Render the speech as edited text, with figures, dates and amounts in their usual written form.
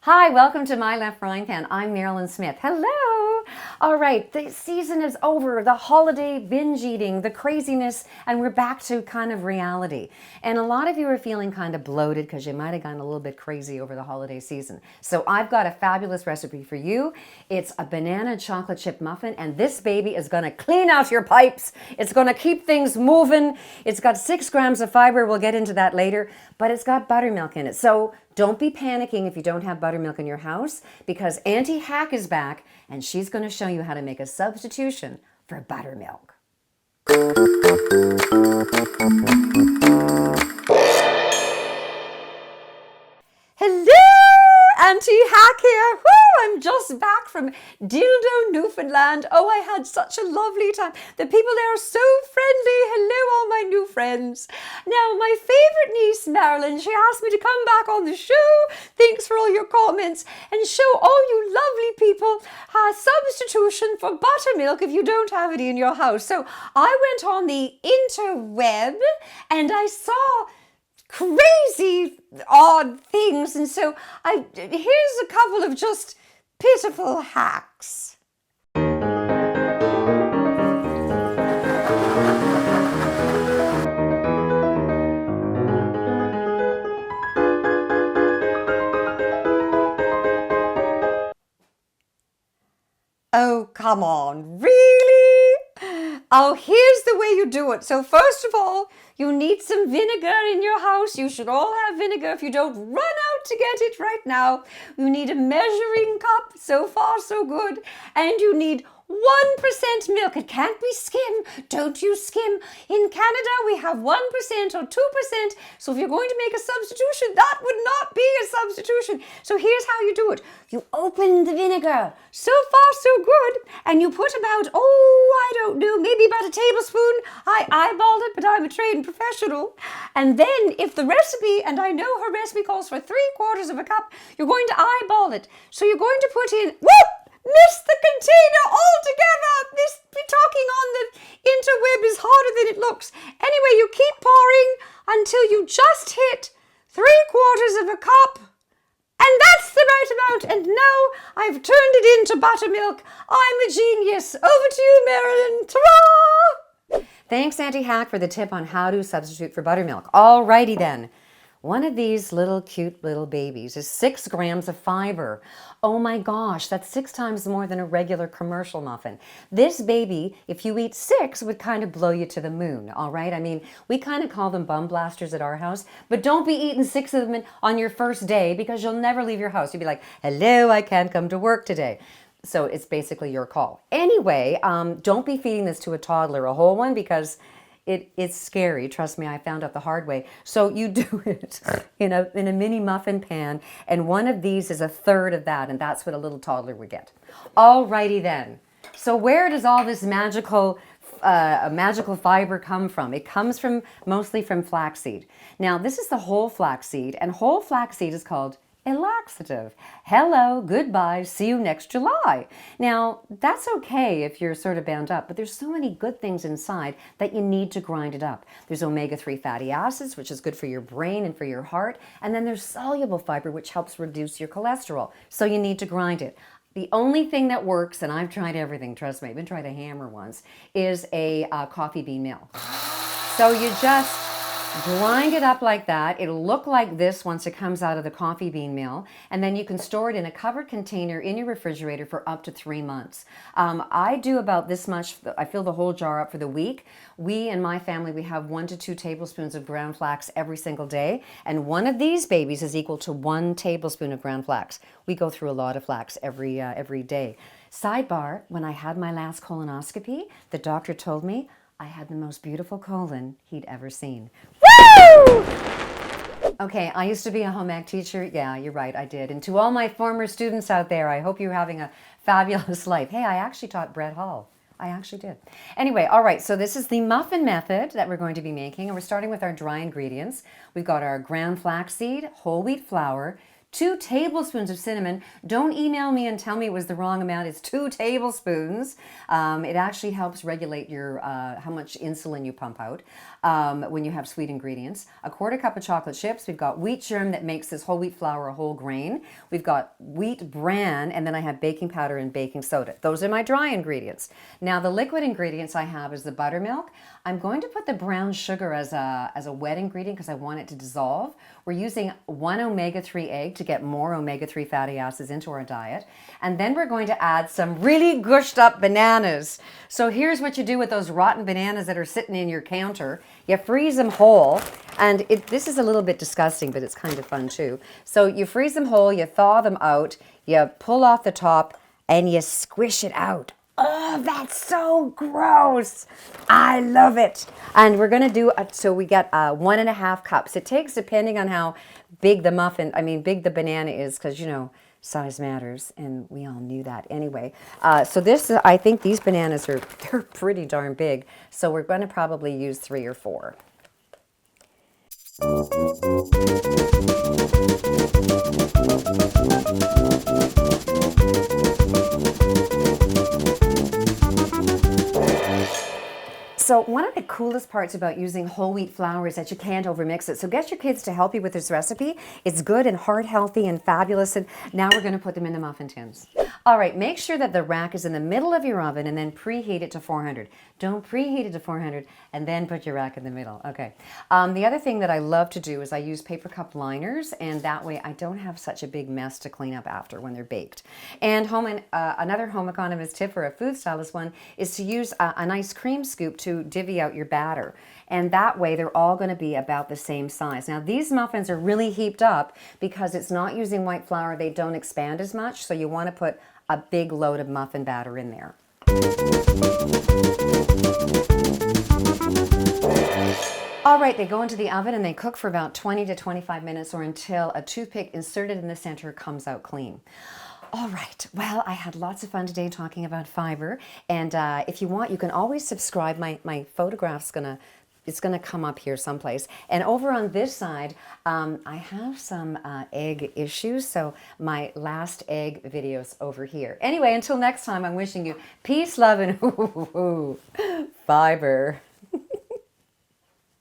Hi, welcome to My Left Frying Pan. I'm Mairlyn Smith. Hello! All right, the season is over, the holiday binge eating, the craziness, and we're back to kind of reality. And a lot of you are feeling kind of bloated because you might have gone a little bit crazy over the holiday season. So I've got a fabulous recipe for you. It's a banana chocolate chip muffin, and this baby is going to clean out your pipes. It's going to keep things moving. It's got 6 grams of fiber. We'll get into that later, but it's got buttermilk in it. So don't be panicking if you don't have buttermilk in your house, because Auntie Hack is back and she's going to show you how to make a substitution for buttermilk. Hello, Auntie Hack here. Woo, I'm just back from Dildo, Newfoundland. Oh, I had such a lovely time. The people there are so friendly. Hello, all my new friends. Now, my favorite niece, Mairlyn, she asked me to come back on the show. Thanks for all your comments, and show all you lovely people a substitution for buttermilk if you don't have it in your house. So I went on the interweb and I saw crazy odd things, and so here's a couple of just pitiful hacks. Oh, come on, really? Oh, here's the way you do it. So first of all, you need some vinegar in your house. You should all have vinegar. If you don't, run out to get it right now. You need a measuring cup. So far, so good. And you need 1% milk. It can't be skim. Don't use skim. In Canada, we have 1% or 2%. So if you're going to make a substitution, that would not be a substitution. So here's how you do it. You open the vinegar. So far, so good. And you put about, I don't know, maybe about a tablespoon. I eyeballed it, but I'm a trained professional. And then if the recipe, and I know her recipe calls for 3/4 of a cup, you're going to eyeball it. So you're going to put in, whoop! Missed the container altogether. This talking on the interweb is harder than it looks. Anyway, you keep pouring until you just hit 3/4 of a cup. And that's the right amount. And now I've turned it into buttermilk. I'm a genius. Over to you, Mairlyn. Ta-ra! Thanks, Auntie Hack, for the tip on how to substitute for buttermilk. Alrighty then. One of these little cute little babies is 6 grams of fiber. Oh my gosh, that's 6 times more than a regular commercial muffin. This baby, if you eat 6, would kind of blow you to the moon, all right? I mean, we kind of call them bum blasters at our house, but don't be eating 6 of them on your first day because you'll never leave your house. You'll be like, hello, I can't come to work today. So it's basically your call. Anyway, don't be feeding this to a toddler, a whole one, because it's scary. Trust me, I found out the hard way. So you do it in a mini muffin pan, and one of these is 1/3 of that, and that's what a little toddler would get. Alrighty then. So where does all this magical fiber come from? It comes from mostly from flaxseed. Now this is the whole flaxseed, and whole flaxseed is called a laxative. Hello, goodbye, see you next July. Now, that's okay if you're sort of bound up, but there's so many good things inside that you need to grind it up. There's omega-3 fatty acids, which is good for your brain and for your heart, and then there's soluble fiber, which helps reduce your cholesterol, so you need to grind it. The only thing that works, and I've tried everything, trust me, I've been trying a hammer once, is a coffee bean mill. So you just grind it up like that. It'll look like this once it comes out of the coffee bean mill, and then you can store it in a covered container in your refrigerator for up to 3 months. I do about this much. I fill the whole jar up for the week. We in my family, we have 1 to 2 tablespoons of ground flax every single day, and one of these babies is equal to 1 tablespoon of ground flax. We go through a lot of flax every day. Sidebar, when I had my last colonoscopy, the doctor told me I had the most beautiful colon he'd ever seen. Woo! Okay, I used to be a home ec teacher. Yeah, you're right, I did. And to all my former students out there, I hope you're having a fabulous life. Hey, I actually taught Brett Hall. I actually did. Anyway, all right, so this is the muffin method that we're going to be making, and we're starting with our dry ingredients. We've got our ground flaxseed, whole wheat flour, 2 tablespoons of cinnamon. Don't email me and tell me it was the wrong amount. It's 2 tablespoons. It actually helps regulate your how much insulin you pump out when you have sweet ingredients. A 1/4 cup of chocolate chips. We've got wheat germ that makes this whole wheat flour a whole grain. We've got wheat bran, and then I have baking powder and baking soda. Those are my dry ingredients. Now the liquid ingredients I have is the buttermilk. I'm going to put the brown sugar as a wet ingredient because I want it to dissolve. We're using 1 omega-3 egg to get more omega-3 fatty acids into our diet. And then we're going to add some really gushed up bananas. So here's what you do with those rotten bananas that are sitting in your counter. You freeze them whole. And this is a little bit disgusting, but it's kind of fun too. So you freeze them whole, you thaw them out, you pull off the top, and you squish it out. Oh, that's so gross. I love it. And we're going to do, so we get 1.5 cups. It takes, depending on how big the big the banana is, because, you know, size matters, and we all knew that anyway. So I think these bananas they're pretty darn big. So we're going to probably use 3 or 4. So one of the coolest parts about using whole wheat flour is that you can't overmix it. So get your kids to help you with this recipe. It's good and heart healthy and fabulous. And now we're going to put them in the muffin tins. All right, make sure that the rack is in the middle of your oven and then preheat it to 400. Don't preheat it to 400 and then put your rack in the middle. Okay. The other thing that I love to do is I use paper cup liners, and that way I don't have such a big mess to clean up after when they're baked. And another home economist tip, or a food stylist one, is to use a nice cream scoop to divvy out your batter. And that way they're all going to be about the same size. Now these muffins are really heaped up because it's not using white flour. They don't expand as much, so you want to put a big load of muffin batter in there. All right, they go into the oven and they cook for about 20 to 25 minutes, or until a toothpick inserted in the center comes out clean. All right, well, I had lots of fun today talking about fiber, and if you want, you can always subscribe. My photograph's it's gonna come up here someplace. And over on this side, I have some egg issues, so my last egg video's over here. Anyway, until next time, I'm wishing you peace, love, and fiber.